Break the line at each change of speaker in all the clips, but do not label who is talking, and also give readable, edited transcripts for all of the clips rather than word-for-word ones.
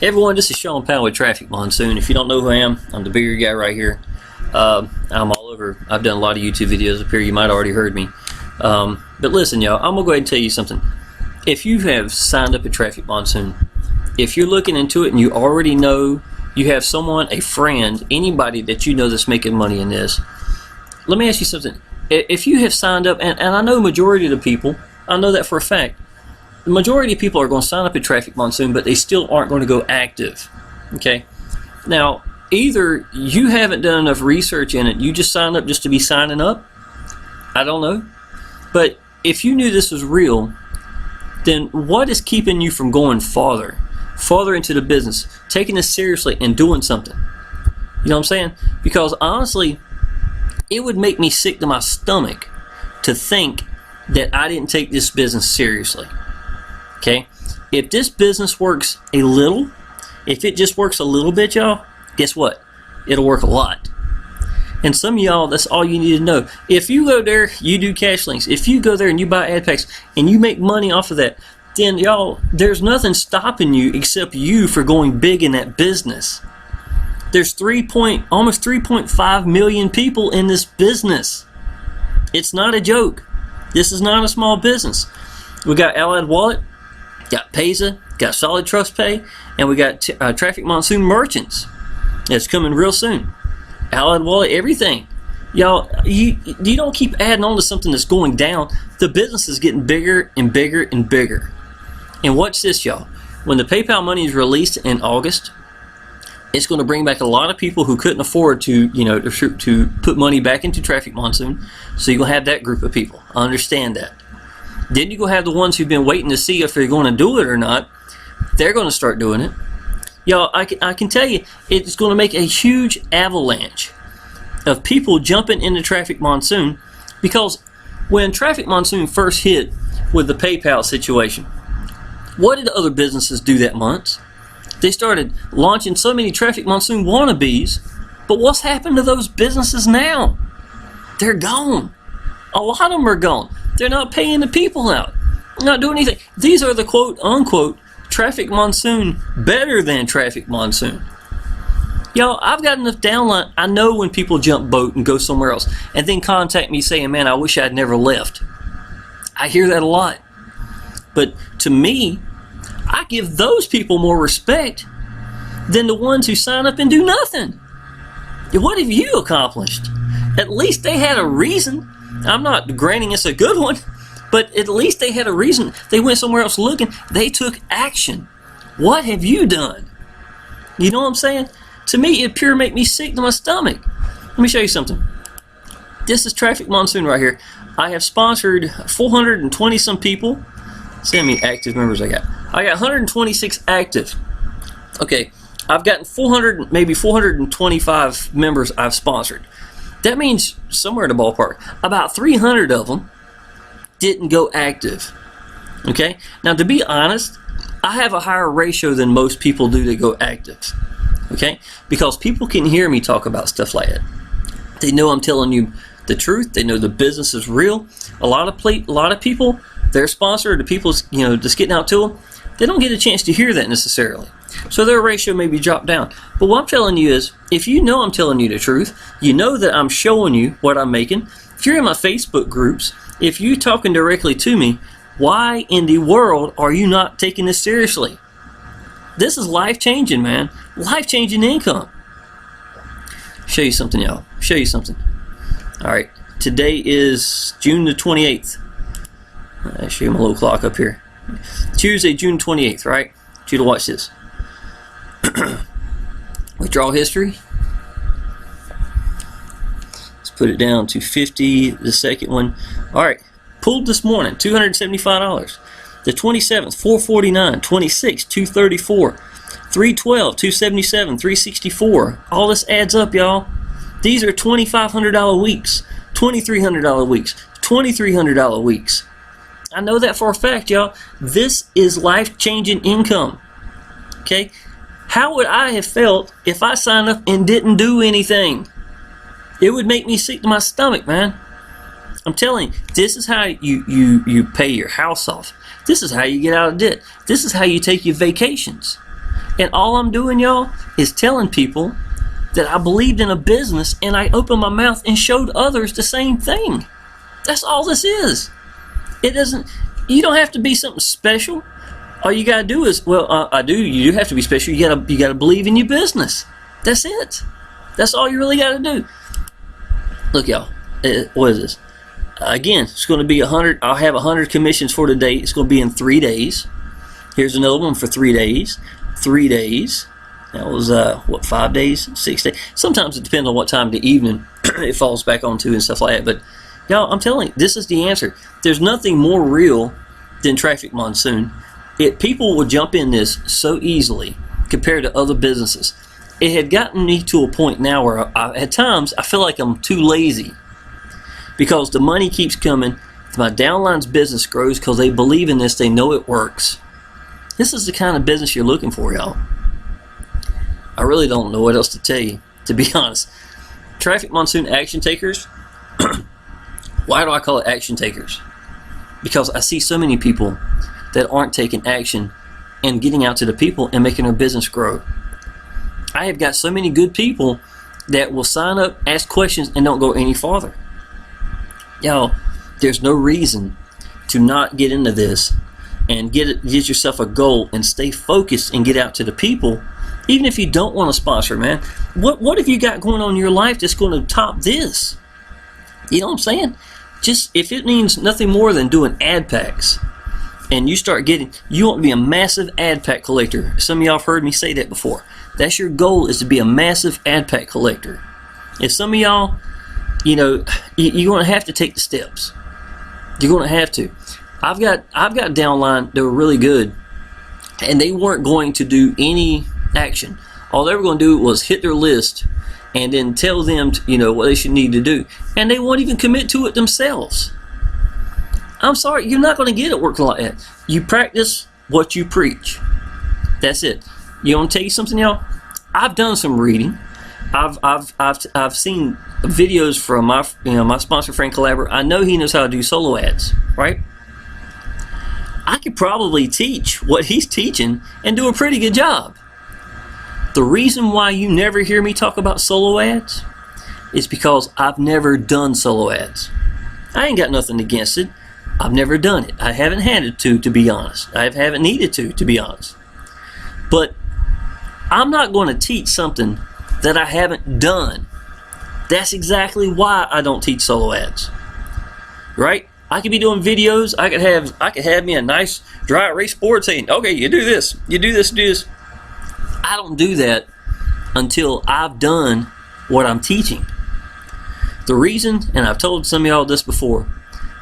Hey everyone, this is Sean Powell with Trafic Monsoon. If you don't know who I am, I'm the bigger guy right here. I'm all over. I've done a lot of YouTube videos up here. You might have already heard me. But listen, y'all, I'm going to go ahead and tell you something. If you have signed up at Trafic Monsoon, if you're looking into it and you already know you have someone, a friend, anybody that you know that's making money in this, let me ask you something. If you have signed up, and I know majority of the people, I know that for a fact, the majority of people are going to sign up at Trafic Monsoon, but they still aren't going to go active. Okay? Now, either you haven't done enough research in it, you just signed up just to be signing up. I don't know. But if you knew this was real, then what is keeping you from going farther into the business, taking this seriously and doing something? You know what I'm saying? Because honestly, it would make me sick to my stomach to think that I didn't take this business seriously. Okay, if this business works a little, if it just works a little bit, y'all, guess what? It'll work a lot. And some of y'all, that's all you need to know. If you go there, you do cash links. If you go there and you buy ad packs and you make money off of that, then y'all, there's nothing stopping you except you for going big in that business. There's almost 3.5 million people in this business. It's not a joke. This is not a small business. We got Allied Wallet, got Payza, got Solid Trust Pay, and we got Trafic Monsoon Merchants. It's coming real soon. Allied Wallet, everything. Y'all, you don't keep adding on to something that's going down. The business is getting bigger and bigger and bigger. And watch this, y'all. When the PayPal money is released in August, it's going to bring back a lot of people who couldn't afford to, to put money back into Trafic Monsoon. So you're going to have that group of people. I understand that. Then you're going to have the ones who've been waiting to see if they're going to do it or not. They're going to start doing it. Y'all, I can tell you, it's going to make a huge avalanche of people jumping into Trafic Monsoon, because when Trafic Monsoon first hit with the PayPal situation, what did other businesses do that month? They started launching so many Trafic Monsoon wannabes, but what's happened to those businesses now? They're gone. A lot of them are gone. They're not paying the people out. They're not doing anything. These are the quote-unquote Trafic Monsoon better than Trafic Monsoon. Y'all, I've got enough downline. I know when people jump boat and go somewhere else and then contact me saying, man, I wish I'd never left. I hear that a lot. But to me, I give those people more respect than the ones who sign up and do nothing. What have you accomplished? At least they had a reason. I'm not granting it's a good one, but at least they had a reason. They went somewhere else looking. They took action. What have you done? You know what I'm saying? To me, it pure make me sick to my stomach. Let me show you something. This is Trafic Monsoon right here. I have sponsored 420 some people. See how many active members I got. I got 126 active. Okay, I've gotten 400, maybe 425 members I've sponsored. That means somewhere in the ballpark, about 300 of them didn't go active. Okay? Now, to be honest, I have a higher ratio than most people do that go active. Okay? Because people can hear me talk about stuff like that. They know I'm telling you the truth. They know the business is real. A lot of people, their sponsor, the people just getting out to them, they don't get a chance to hear that necessarily. So their ratio may be dropped down. But what I'm telling you is, if you know I'm telling you the truth, you know that I'm showing you what I'm making. If you're in my Facebook groups, if you're talking directly to me, why in the world are you not taking this seriously? This is life-changing, man. Life-changing income. Show you something, y'all. Show you something. All right. Today is June the 28th. I'll show you my little clock up here. Tuesday, June 28th, right? I want you to watch this. Withdrawal history. Let's put it down to 50, the second one. All right, pulled this morning, $275. The 27th, $449. 26th, $234. 312, $277, $364. All this adds up, y'all. These are $2,500 weeks, $2,300 weeks, $2,300 weeks. I know that for a fact, y'all. This is life-changing income. Okay? How would I have felt if I signed up and didn't do anything? It would make me sick to my stomach, man. I'm telling you, this is how you pay your house off. This is how you get out of debt. This is how you take your vacations. And all I'm doing, y'all, is telling people that I believed in a business, and I opened my mouth and showed others the same thing. That's all this is. It doesn't, you don't have to be something special. All you gotta do is, you do have to be special. You gotta believe in your business. That's it. That's all you really gotta do. Look, y'all, what is this? Again, it's going to be 100. I'll have 100 commissions for today. It's going to be in 3 days. Here's another one for 3 days. 3 days. That was 5 days, 6 days. Sometimes it depends on what time of the evening it falls back onto and stuff like that. But y'all, I'm telling you, this is the answer. There's nothing more real than Trafic Monsoon. People will jump in this so easily compared to other businesses. It had gotten me to a point now where at times I feel like I'm too lazy, because the money keeps coming. My downline's business grows because they believe in this. They know it works. This is the kind of business you're looking for, y'all. I really don't know what else to tell you, to be honest. Trafic Monsoon action takers. Why do I call it action takers? Because I see so many people that aren't taking action and getting out to the people and making their business grow. I have got so many good people that will sign up, ask questions, and don't go any farther. Y'all, there's no reason to not get into this and get yourself a goal and stay focused and get out to the people, even if you don't want to sponsor, man. What have you got going on in your life that's going to top this? You know what I'm saying? Just if it means nothing more than doing ad packs, and you start getting, you want to be a massive ad pack collector. Some of y'all have heard me say that before. That's your goal, is to be a massive ad pack collector. If some of y'all, you know, you're going to have to take the steps. You're going to have to. I've got downline that were really good, and they weren't going to do any action. All they were going to do was hit their list and then tell them, what they should need to do, and they won't even commit to it themselves. I'm sorry, you're not going to get it working like that. You practice what you preach. That's it. You want to tell you something, y'all? I've done some reading. I've seen videos from my sponsor Frank Collaborator. I know he knows how to do solo ads, right? I could probably teach what he's teaching and do a pretty good job. The reason why you never hear me talk about solo ads is because I've never done solo ads. I ain't got nothing against it. I've never done it. I haven't had to be honest. I haven't needed to be honest. But I'm not going to teach something that I haven't done. That's exactly why I don't teach solo ads. Right? I could be doing videos. I could have me a nice dry erase board saying, okay, you do this, you do this, do this. I don't do that until I've done what I'm teaching. The reason, and I've told some of y'all this before,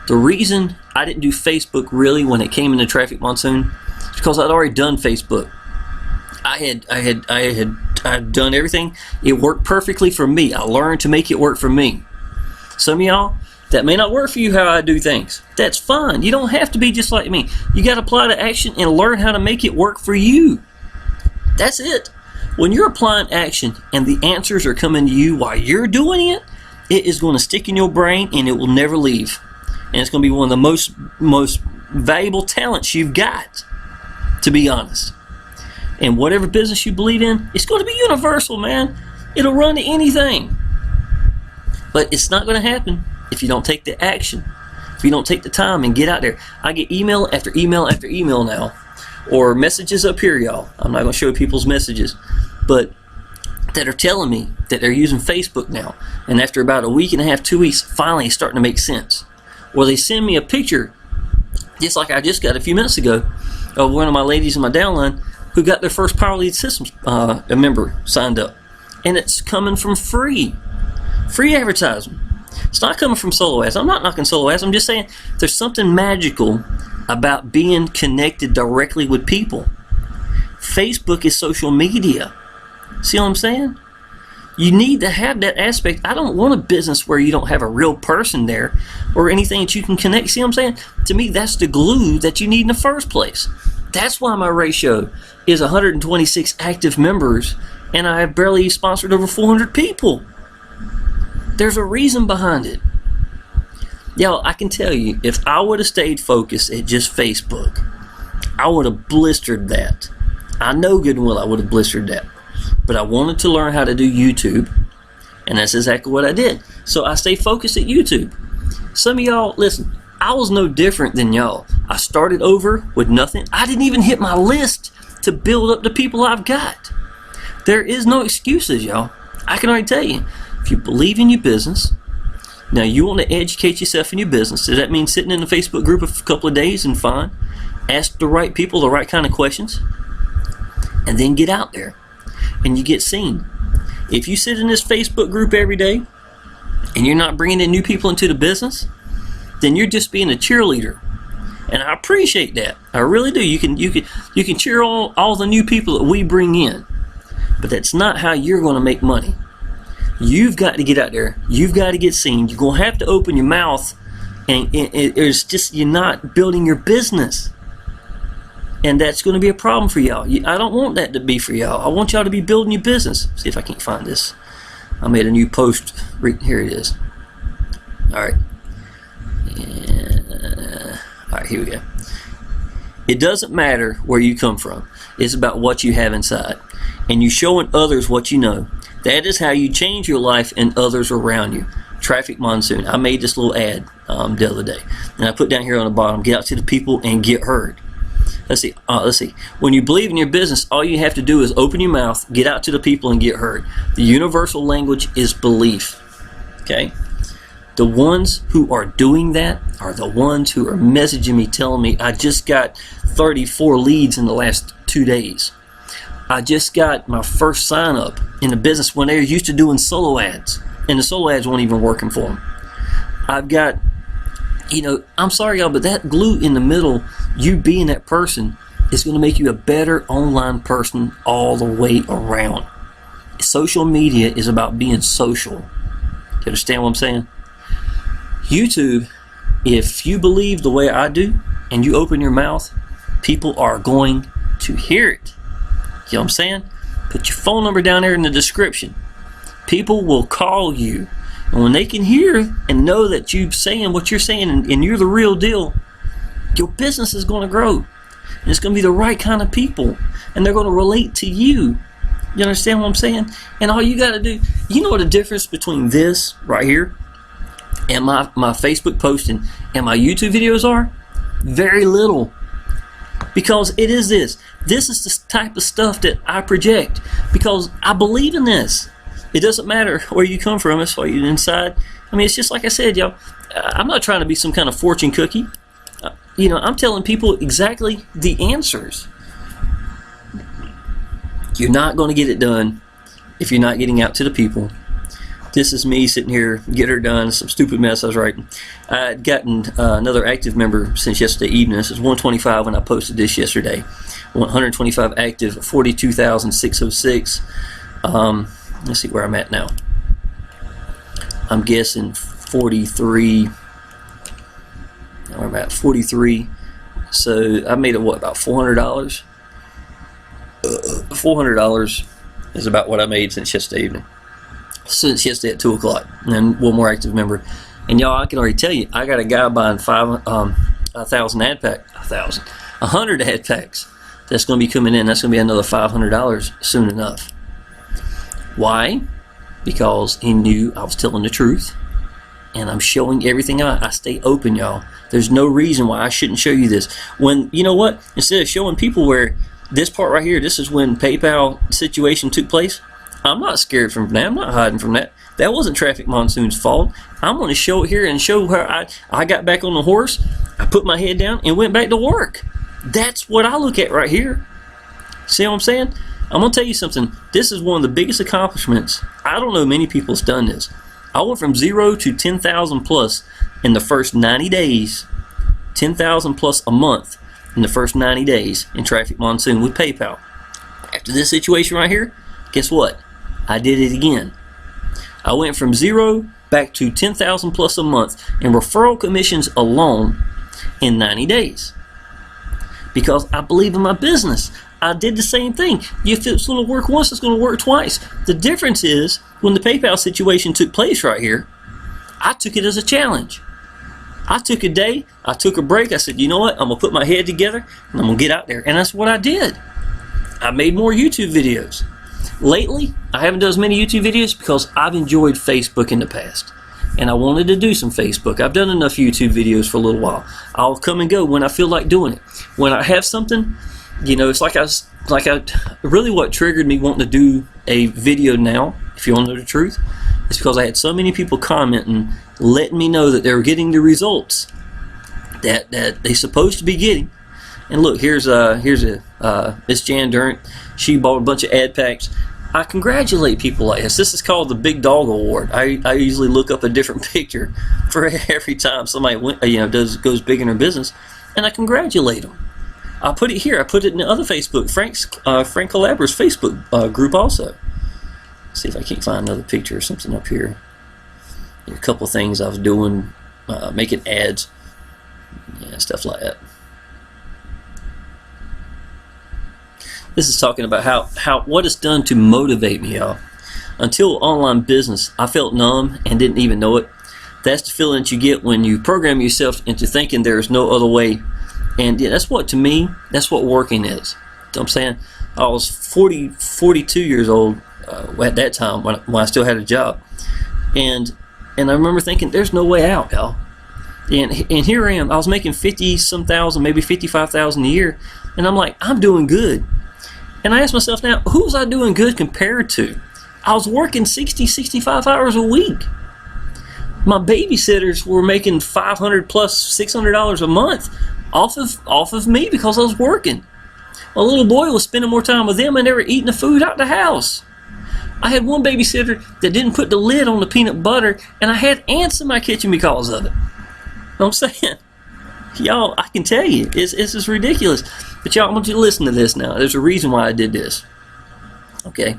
the reason I didn't do Facebook really when it came into Trafic Monsoon is because I'd already done Facebook. I had done everything. It worked perfectly for me. I learned to make it work for me. Some of y'all, that may not work for you how I do things. That's fine. You don't have to be just like me. You got to apply to action and learn how to make it work for you. That's it. When you're applying action and the answers are coming to you while you're doing it, it is going to stick in your brain and it will never leave. And it's going to be one of the most valuable talents you've got, to be honest. And whatever business you believe in, it's going to be universal, man. It'll run to anything. But it's not going to happen if you don't take the action, if you don't take the time and get out there. I get email after email after email now, or messages up here, y'all. I'm not going to show people's messages, but that are telling me that they're using Facebook now. And after about a week and a half, 2 weeks, finally it's starting to make sense. Or they send me a picture, just like I just got a few minutes ago, of one of my ladies in my downline who got their first Power Lead Systems member signed up. And it's coming from free advertising. It's not coming from solo ads. I'm not knocking solo ads. I'm just saying there's something magical about being connected directly with people. Facebook is social media. See what I'm saying? You need to have that aspect. I don't want a business where you don't have a real person there or anything that you can connect. See what I'm saying? To me, that's the glue that you need in the first place. That's why my ratio is 126 active members and I have barely sponsored over 400 people. There's a reason behind it. Y'all, I can tell you, if I would have stayed focused at just Facebook, I would have blistered that. I know good and well I would have blistered that. But I wanted to learn how to do YouTube, and that's exactly what I did. So I stay focused at YouTube. Some of y'all, listen, I was no different than y'all. I started over with nothing. I didn't even hit my list to build up the people I've got. There is no excuses, y'all. I can already tell you, if you believe in your business, now you want to educate yourself in your business. Does that mean sitting in a Facebook group a couple of days and fine? Ask the right people the right kind of questions, and then get out there and you get seen. If you sit in this Facebook group every day and you're not bringing in new people into the business, then you're just being a cheerleader. And I appreciate that. I really do. You can cheer on all the new people that we bring in, but that's not how you're going to make money. You've got to get out there. You've got to get seen. You're going to have to open your mouth, and it's just, you're not building your business. And that's going to be a problem for y'all. I don't want that to be for y'all. I want y'all to be building your business. See if I can't find this. I made a new post. Here it is. All right. All right, here we go. It doesn't matter where you come from. It's about what you have inside. And you showing others what you know. That is how you change your life and others around you. Trafic Monsoon. I made this little ad the other day. And I put down here on the bottom, get out to the people and get heard. Let's see. When you believe in your business, all you have to do is open your mouth, get out to the people, and get heard. The universal language is belief. Okay? The ones who are doing that are the ones who are messaging me, telling me, I just got 34 leads in the last 2 days. I just got my first sign up in the business when they're used to doing solo ads, and the solo ads weren't even working for them. I've got, I'm sorry y'all, but that glue in the middle, you being that person, is going to make you a better online person all the way around. Social media is about being social. You understand what I'm saying? YouTube, if you believe the way I do and you open your mouth, people are going to hear it. You know what I'm saying? Put your phone number down there in the description. People will call you. And when they can hear and know that you're saying what you're saying and you're the real deal, your business is going to grow. And it's going to be the right kind of people. And they're going to relate to you. You understand what I'm saying? And all you got to do, you know what the difference between this right here and my Facebook posting and my YouTube videos are? Very little. Because it is this. This is the type of stuff that I project. Because I believe in this. It doesn't matter where you come from. It's why you're inside. I mean, it's just like I said, y'all. I'm not trying to be some kind of fortune cookie. I'm telling people exactly the answers. You're not going to get it done if you're not getting out to the people. This is me sitting here, get her done, some stupid mess I was writing. I'd gotten another active member since yesterday evening. This is 125 when I posted this yesterday. 125 active, 42,606. Let's see where I'm at now. I'm guessing 43. I'm at 43. So I made it, about $400? $400 is about what I made since yesterday evening. Since yesterday at 2 o'clock. And then one more active member. And y'all, I can already tell you, I got a guy buying 1,000 ad pack, 100 ad packs. That's going to be coming in. That's going to be another $500 soon enough. Why? Because he knew I was telling the truth. And I'm showing everything I stay open, y'all. There's no reason why I shouldn't show you this. When, you know what? Instead of showing people where this part right here, this is when PayPal situation took place. I'm not scared from that. I'm not hiding from that. That wasn't Trafic Monsoon's fault. I'm going to show it here and show how I got back on the horse. I put my head down and went back to work. That's what I look at right here. See what I'm saying? I'm going to tell you something. This is one of the biggest accomplishments. I don't know many people that's done this. I went from 0 to 10,000 plus in the first 90 days. 10,000 plus a month in the first 90 days in Trafic Monsoon with PayPal. After this situation right here, guess what? I did it again. I went from 0 back to 10,000 plus a month in referral commissions alone in 90 days. Because I believe in my business. I did the same thing. If it's going to work once, it's going to work twice. The difference is, when the PayPal situation took place right here, I took it as a challenge. I took a day, I took a break, I said, you know what, I'm going to put my head together, and I'm going to get out there. And that's what I did. I made more YouTube videos. Lately, I haven't done as many YouTube videos because I've enjoyed Facebook in the past. And I wanted to do some Facebook. I've done enough YouTube videos for a little while. I'll come and go when I feel like doing it. When I have something, it's really what triggered me wanting to do a video now, if you want to know the truth, is because I had so many people commenting, letting me know that they were getting the results that they're supposed to be getting. And look, here's Miss Jan Durant. She bought a bunch of ad packs. I congratulate people like this. This is called the Big Dog Award. I usually look up a different picture for every time somebody goes big in their business, and I congratulate them. I put it here. I put it in the other Facebook, Frank Calabra's Facebook group also. Let's see if I can't find another picture or something up here. A couple things I was doing, making ads, stuff like that. This is talking about how what it's done to motivate me, y'all. Until online business, I felt numb and didn't even know it. That's the feeling that you get when you program yourself into thinking there's no other way. And that's what, to me, that's what working is. You know what I'm saying? I was 42 years old at that time when I still had a job. And I remember thinking, there's no way out, y'all. And here I am. I was making 50-some thousand, maybe 55,000 a year. And I'm like, I'm doing good. And I asked myself now, who was I doing good compared to? I was working 60, 65 hours a week. My babysitters were making $500 plus $600 a month off of me because I was working. My little boy was spending more time with them and they were eating the food out the house. I had one babysitter that didn't put the lid on the peanut butter, and I had ants in my kitchen because of it. You know what I'm saying? Y'all, I can tell you, it's just ridiculous. But y'all, I want you to listen to this now. There's a reason why I did this. Okay?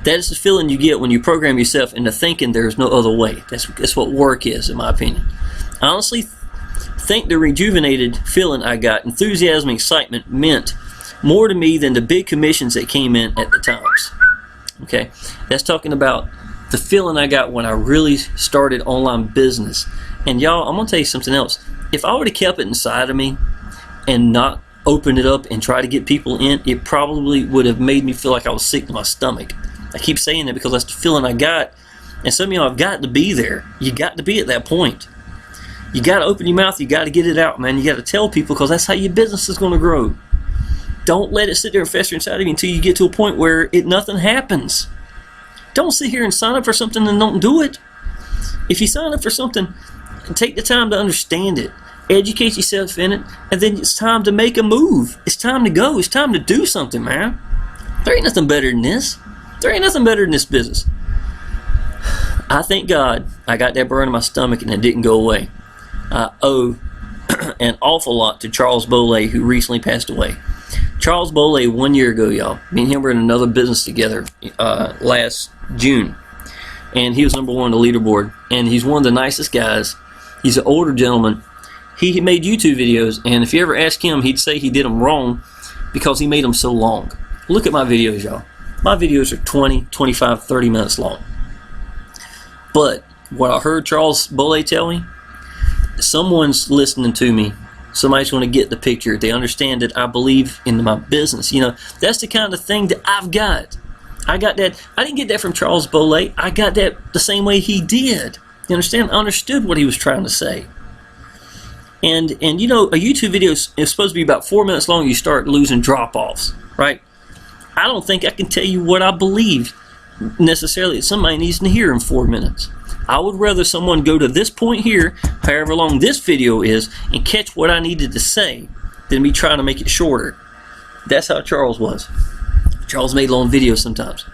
That is the feeling you get when you program yourself into thinking there's no other way. That's what work is, in my opinion. I honestly think the rejuvenated feeling I got, enthusiasm and excitement, meant more to me than the big commissions that came in at the times. Okay? That's talking about the feeling I got when I really started online business. And y'all, I'm going to tell you something else. If I would have kept it inside of me and not opened it up and try to get people in, it probably would have made me feel like I was sick to my stomach. I keep saying that because that's the feeling I got. And some of y'all have got to be there. You got to be at that point. You got to open your mouth. You got to get it out, man. You got to tell people, because that's how your business is going to grow. Don't let it sit there and fester inside of you until you get to a point where nothing happens. Don't sit here and sign up for something and don't do it. If you sign up for something, take the time to understand it. Educate yourself in it, and then it's time to make a move. It's time to go. It's time to do something, man. There ain't nothing better than this. There ain't nothing better than this business. I thank God I got that burn in my stomach and it didn't go away. I owe an awful lot to Charles Boley, who recently passed away. Charles Boley, 1 year ago, y'all, me and him were in another business together last June. And he was number one on the leaderboard. And he's one of the nicest guys. He's an older gentleman. He made YouTube videos, and if you ever ask him, he'd say he did them wrong because he made them so long. Look at my videos, y'all. My videos are 20, 25, 30 minutes long. But what I heard Charles Boley tell me, someone's listening to me. Somebody's going to get the picture. They understand that I believe in my business. That's the kind of thing that I've got. I got that. I didn't get that from Charles Boley. I got that the same way he did. You understand? I understood what he was trying to say. And a YouTube video is supposed to be about 4 minutes long. You start losing drop-offs, right? I don't think I can tell you what I believe necessarily that somebody needs to hear in 4 minutes. I would rather someone go to this point here, however long this video is, and catch what I needed to say than me trying to make it shorter. That's how Charles was. Charles made long videos sometimes.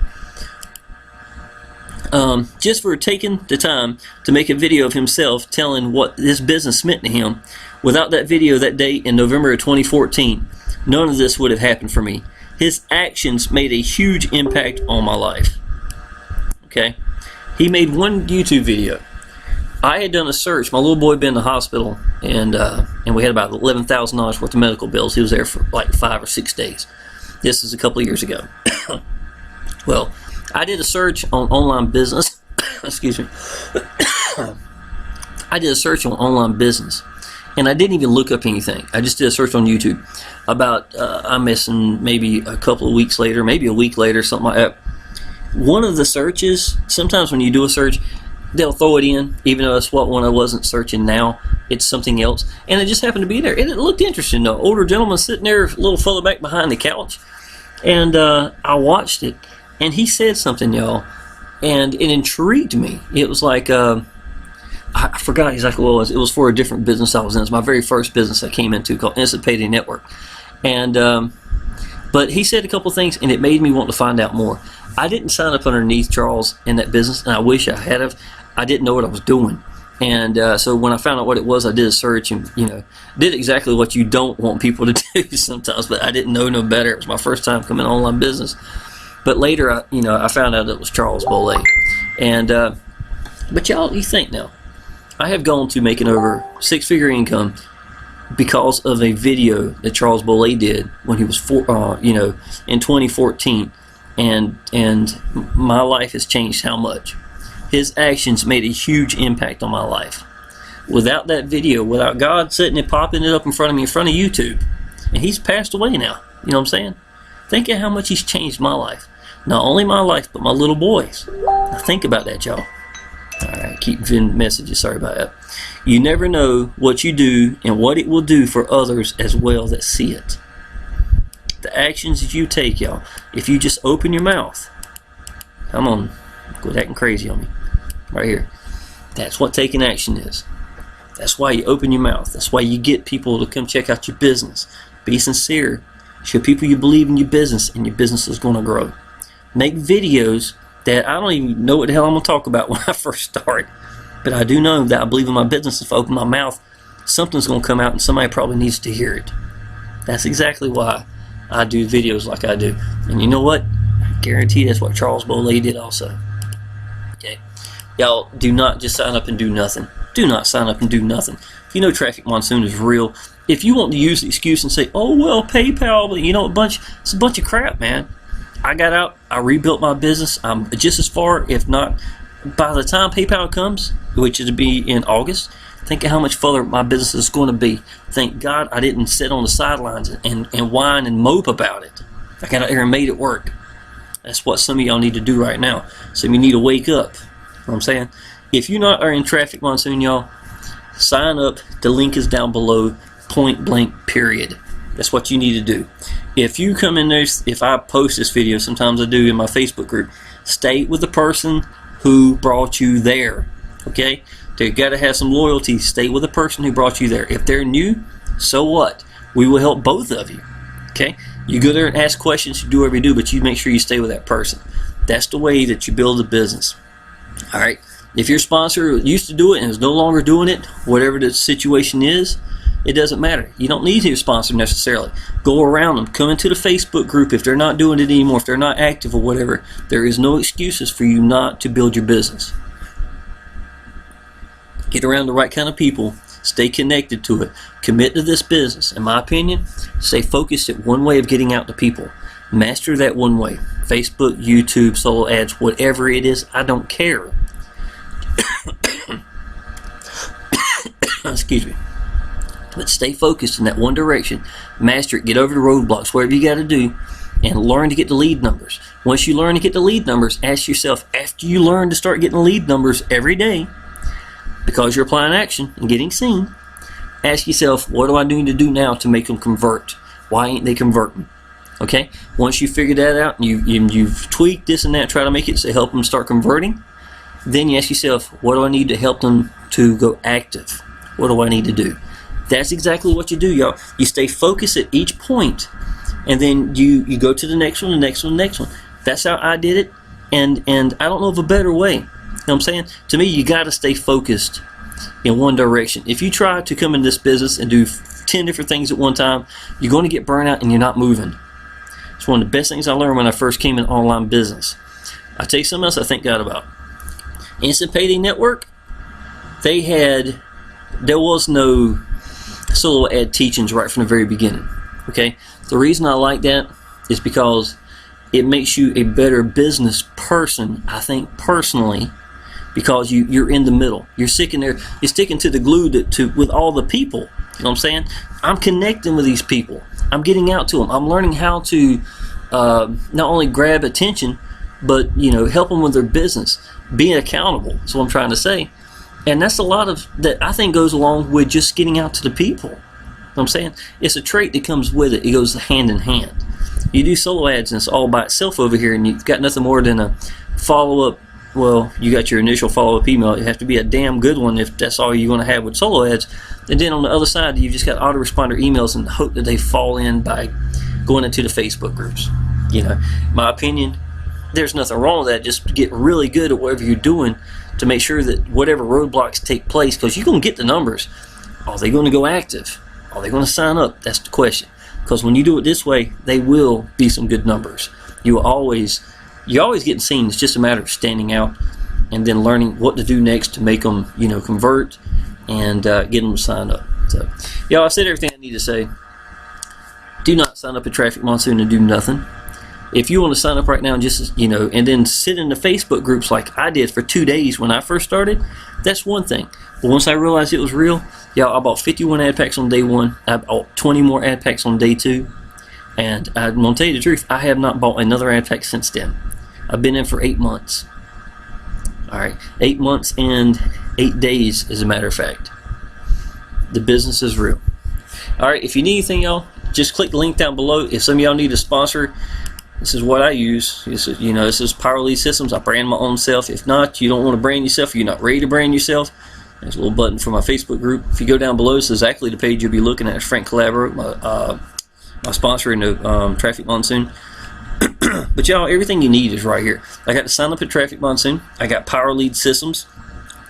Just for taking the time to make a video of himself telling what this business meant to him. Without that video that day in November of 2014, none of this would have happened for me. His actions made a huge impact on my life. Okay? He made one YouTube video. I had done a search. My little boy had been in the hospital, and we had about $11,000 worth of medical bills. He was there for like 5 or 6 days. This is a couple of years ago. Well, I did a search on online business. Excuse me. I did a search on online business, and I didn't even look up anything. I just did a search on YouTube. About I'm missing maybe a couple of weeks later, maybe a week later, something like that. One of the searches, sometimes when you do a search, they'll throw it in, even though it's what one I wasn't searching now. It's something else, and it just happened to be there. And it looked interesting though. Older gentleman sitting there, a little further back behind the couch, and I watched it, and he said something, y'all, and it intrigued me. It was like I forgot exactly what it was. It was for a different business I was in. It was my very first business I came into called Instant Payday Network, and but he said a couple things, and it made me want to find out more. I didn't sign up underneath Charles in that business, and I wish I had have. I didn't know what I was doing. And so when I found out what it was, I did a search and, did exactly what you don't want people to do sometimes, but I didn't know no better. It was my first time coming online business. But later, I found out it was Charles Boley. And, but y'all, you think now, I have gone to making over six-figure income because of a video that Charles Boley did when he was, in 2014. And my life has changed how much? His actions made a huge impact on my life. Without that video, without God sitting and popping it up in front of me, in front of YouTube, and he's passed away now, you know what I'm saying? Think of how much he's changed my life. Not only my life, but my little boys. Now think about that, y'all. Alright, keep getting messages, sorry about that. You never know what you do and what it will do for others as well that see it. The actions that you take, y'all, if you just open your mouth, come on, quit acting crazy on me. Right here. That's what taking action is. That's why you open your mouth. That's why you get people to come check out your business. Be sincere. Show people you believe in your business, and your business is going to grow. Make videos that I don't even know what the hell I'm going to talk about when I first start. But I do know that I believe in my business. If I open my mouth, something's going to come out, and somebody probably needs to hear it. That's exactly why I do videos like I do. And you know what? I guarantee that's what Charles Boley did also. Okay. Y'all, do not just sign up and do nothing. Do not sign up and do nothing. If you know Trafic Monsoon is real, if you want to use the excuse and say, oh, well, PayPal, but it's a bunch of crap, man. I got out, I rebuilt my business. I'm just as far, if not, by the time PayPal comes, which is to be in August, think of how much further my business is going to be. Thank God I didn't sit on the sidelines and whine and mope about it. I got out there and made it work. That's what some of y'all need to do right now. Some of you need to wake up. You know what I'm saying? If you are in Trafic Monsoon, y'all, sign up. The link is down below. Point blank, period. That's what you need to do. If you come in there, if I post this video, sometimes I do in my Facebook group, stay with the person who brought you there. Okay? They got to have some loyalty. Stay with the person who brought you there. If they're new, so what? We will help both of you. Okay? You go there and ask questions, you do whatever you do, but you make sure you stay with that person. That's the way that you build a business. Alright? If your sponsor used to do it and is no longer doing it, whatever the situation is, it doesn't matter. You don't need your sponsor necessarily. Go around them. Come into the Facebook group if they're not doing it anymore, if they're not active or whatever. There is no excuses for you not to build your business. Get around the right kind of people. Stay connected to it. Commit to this business. In my opinion, stay focused at one way of getting out to people. Master that one way. Facebook, YouTube, solo ads, whatever it is, I don't care. Excuse me. But stay focused in that one direction. Master it. Get over the roadblocks, whatever you got to do, and learn to get the lead numbers. Once you learn to get the lead numbers, ask yourself, after you learn to start getting lead numbers every day, because you're applying action and getting seen, ask yourself, what do I need to do now to make them convert? Why ain't they converting? Okay? Once you figure that out and you've tweaked this and that, try to make it to help them start converting, then you ask yourself, what do I need to help them to go active? What do I need to do? That's exactly what you do, y'all. You stay focused at each point, and then you go to the next one, the next one, the next one. That's how I did it, and I don't know of a better way. You know what I'm saying? To me, you got to stay focused in one direction. If you try to come in this business and do 10 different things at one time, you're going to get burnt out and you're not moving. It's one of the best things I learned when I first came in online business. I'll tell you something else I thank God about. Instant Payday Network, there was no solo ad teachings right from the very beginning. Okay? The reason I like that is because it makes you a better business person, I think, personally, because you're in the middle. You're sticking there, you're sticking to the glue with all the people. You know what I'm saying? I'm connecting with these people. I'm getting out to them. I'm learning how to not only grab attention, but help them with their business. Being accountable. That's what I'm trying to say. And that's a lot of that I think goes along with just getting out to the people. You know what I'm saying? It's a trait that comes with it. It goes hand in hand. You do solo ads and it's all by itself over here, and you've got nothing more than a follow-up. Well, you got your initial follow-up email. It has to be a damn good one if that's all you're going to have with solo ads. And then on the other side, you've just got autoresponder emails and hope that they fall in by going into the Facebook groups. My opinion, there's nothing wrong with that. Just get really good at whatever you're doing to make sure that whatever roadblocks take place, because you're going to get the numbers. Are they going to go active? Are they going to sign up? That's the question. Because when you do it this way, they will be some good numbers. You're always getting seen. It's just a matter of standing out and then learning what to do next to make them, convert and get them to sign up. So, y'all, I said everything I need to say. Do not sign up at Trafic Monsoon and do nothing. If you want to sign up right now and just, and then sit in the Facebook groups like I did for 2 days when I first started, that's one thing. But once I realized it was real, y'all, I bought 51 ad packs on day 1. I bought 20 more ad packs on day 2. And I'm going to tell you the truth, I have not bought another ad pack since then. I've been in for 8 months. All right, 8 months and 8 days, as a matter of fact. The business is real. All right, if you need anything, y'all, just click the link down below. If some of y'all need a sponsor, this is what I use. This is Power Lead Systems. I brand my own self. If not, you don't want to brand yourself, you're not ready to brand yourself, there's a little button for my Facebook group. If you go down below, this is exactly the page you'll be looking at. It's Frank Calabro, my sponsor in the Trafic Monsoon. But y'all, everything you need is right here. I got to sign up at Trafic Monsoon. I got Power Lead Systems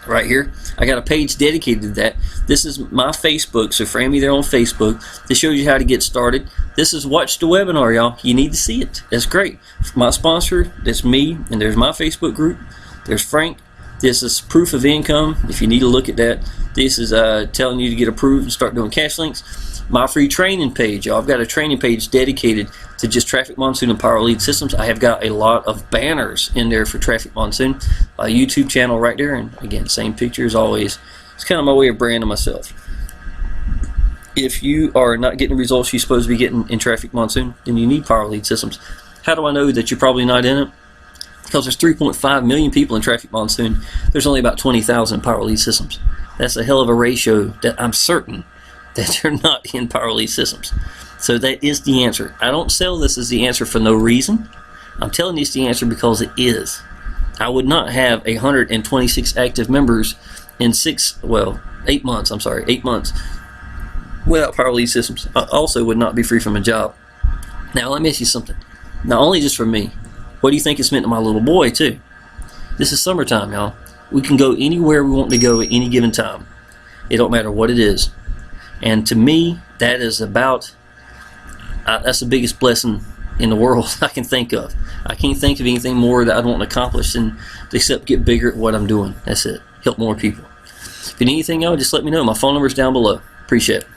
right here. I got a page dedicated to that. This is my Facebook, so friend me there on Facebook. This shows you how to get started. This is watch the webinar, y'all. You need to see it. That's great. My sponsor, that's me, and there's my Facebook group. There's Frank. This is proof of income, if you need to look at that. This is telling you to get approved and start doing cash links. My free training page, y'all. I've got a training page dedicated to just Trafic Monsoon and Power Lead Systems. I have got a lot of banners in there for Trafic Monsoon. A YouTube channel right there, and again, same picture as always. It's kind of my way of branding myself. If you are not getting the results you're supposed to be getting in Trafic Monsoon, then you need Power Lead Systems. How do I know that you're probably not in it? Because there's 3.5 million people in Trafic Monsoon. There's only about 20,000 Power Lead Systems. That's a hell of a ratio that I'm certain that you're not in Power Lead Systems. So that is the answer. I don't sell this as the answer for no reason. I'm telling you it's the answer because it is. I would not have 126 active members in 8 months. I'm sorry, 8 months without Power Lead Systems. I also would not be free from a job. Now let me ask you something. Not only just for me, what do you think it's meant to my little boy too? This is summertime, y'all. We can go anywhere we want to go at any given time. It don't matter what it is. And to me, that is about, that's the biggest blessing in the world I can think of. I can't think of anything more that I'd want to accomplish than except get bigger at what I'm doing. That's it. Help more people. If you need anything else, just let me know. My phone number is down below. Appreciate it.